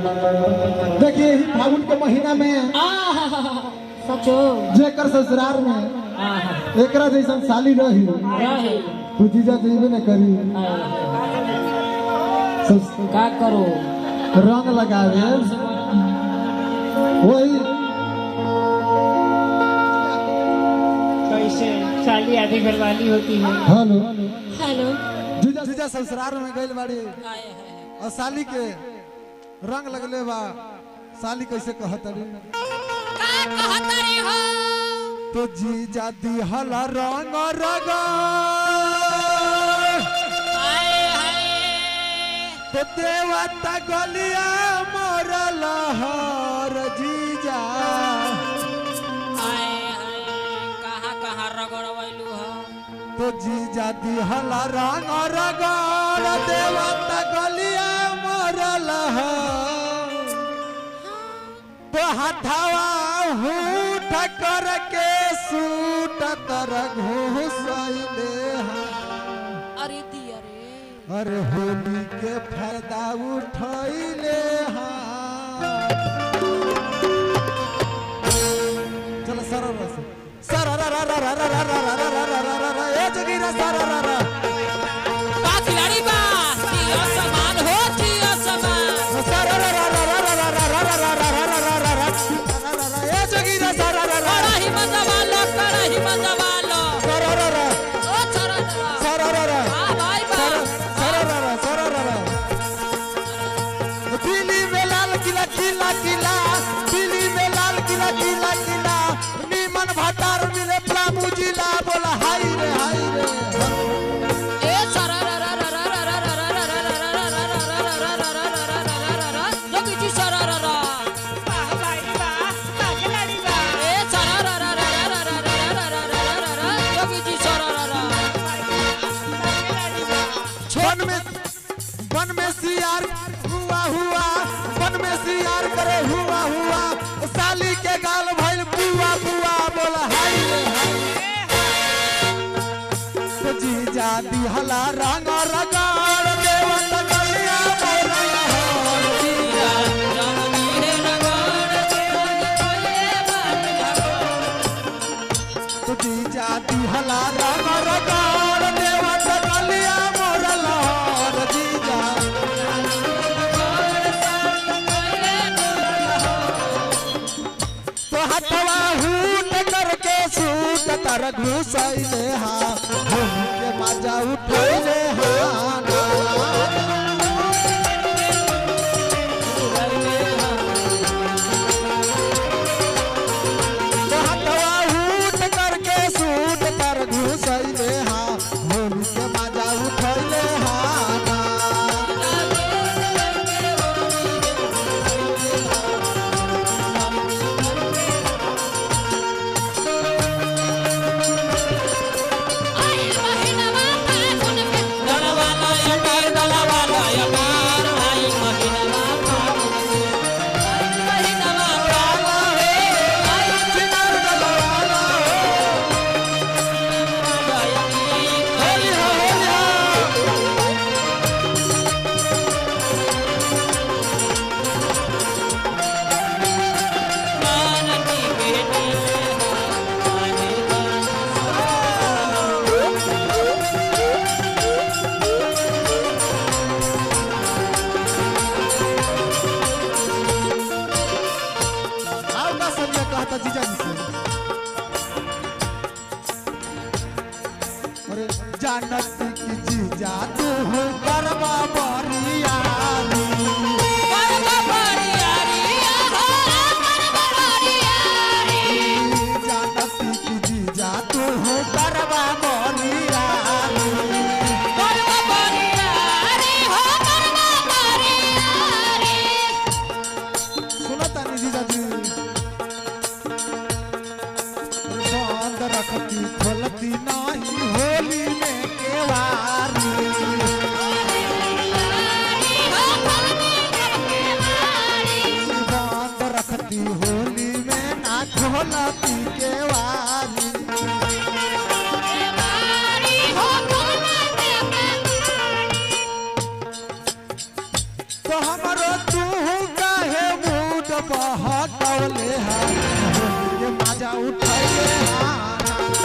देखिए ही फागुन के महीना में सचो जेकर ससुराल में एकरा जैसन साली रही तू जीजा जीवे न करी का करो रंग लगावे वही कैसे साली आधी घरवाली होती है। हेलो हेलो जीजा ससुराल में गइल बाड़ी और साली के रंग लगले बा साली कैसे कहतरी तो जीजा दिहला रंग रगा तो देवता गलिया मोरल हर जीजा कहाँ रगड़वैलू हो तो जीजा दिहला रंग रगड़ देवता गलिया मोरल तो हथवा हूठ करके सूट तर घुसैले अरे दिया रे अरे होली के फायदा उठैले चलो सररा ए जगीरा सररा का खिलाड़ी बा दिया समान हो दिया समान ए जगीरा सररा कड़ा ही मजा वालो ओ सररा हां भाई बा दिल्ली में लाल किला किला किला दिल्ली में लाल किला किला किला नीमन भटार मिले प्लामू जिला बोला हाय रे ए सररा जोगी जी सररा वाह भाई वाह खिलाड़ी वाह ए सररा जोगी जी सररा वन में सियार हुआ वन में सियार करे हुआ साली के गाल भइल बुआ बोला हाय रे तो जीजा दिहला रंग रगड़ देवत गलिया मोरल हर जीजा तो जीजा दिहला रंग रगड़ देवत गलिया मोरल हर जीजा तो हथवा हूट करके सूट तर घुसैले के मजा उठैले तो हथवा हूट करके सूट तर घुसैले के मजा उठैले जीजा जी से अरे जानत की जीजा तू करवा बरियारी जानत की जीजा तू करवा बरियारी सुनो तानी जीजा जी रखती खोलती नहीं होली में केवा मजा उठाइए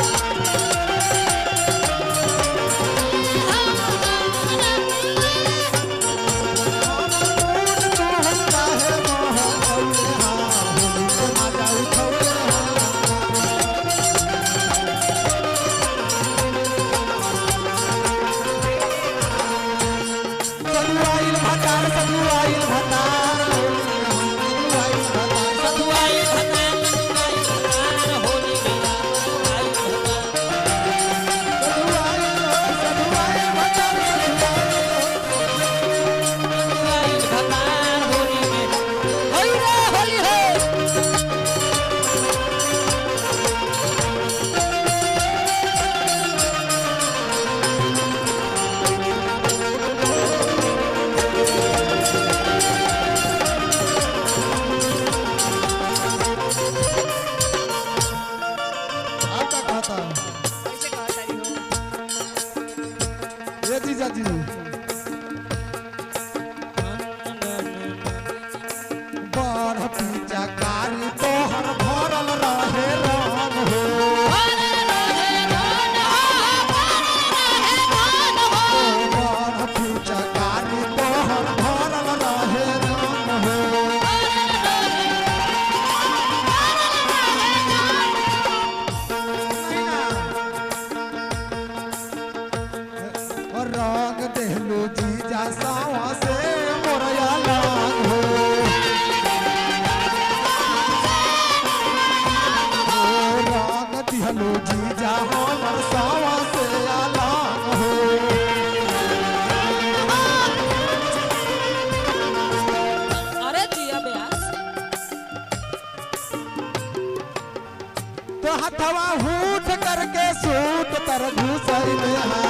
कैसे कहता रही हो ये जीजा जी बाढ़ पीछा कारी तोहर भरल रहे राम हो बाढ़ पीछा कारी तोहर भरल रहे राम हो और रंग देहलो जीजा सावा से मोरया लाग हो रंग दिहलो जीजा हमर सावा से लाग हो अरे जिया ब्यास तो हथवा हूठ करके सूट तर घुसई में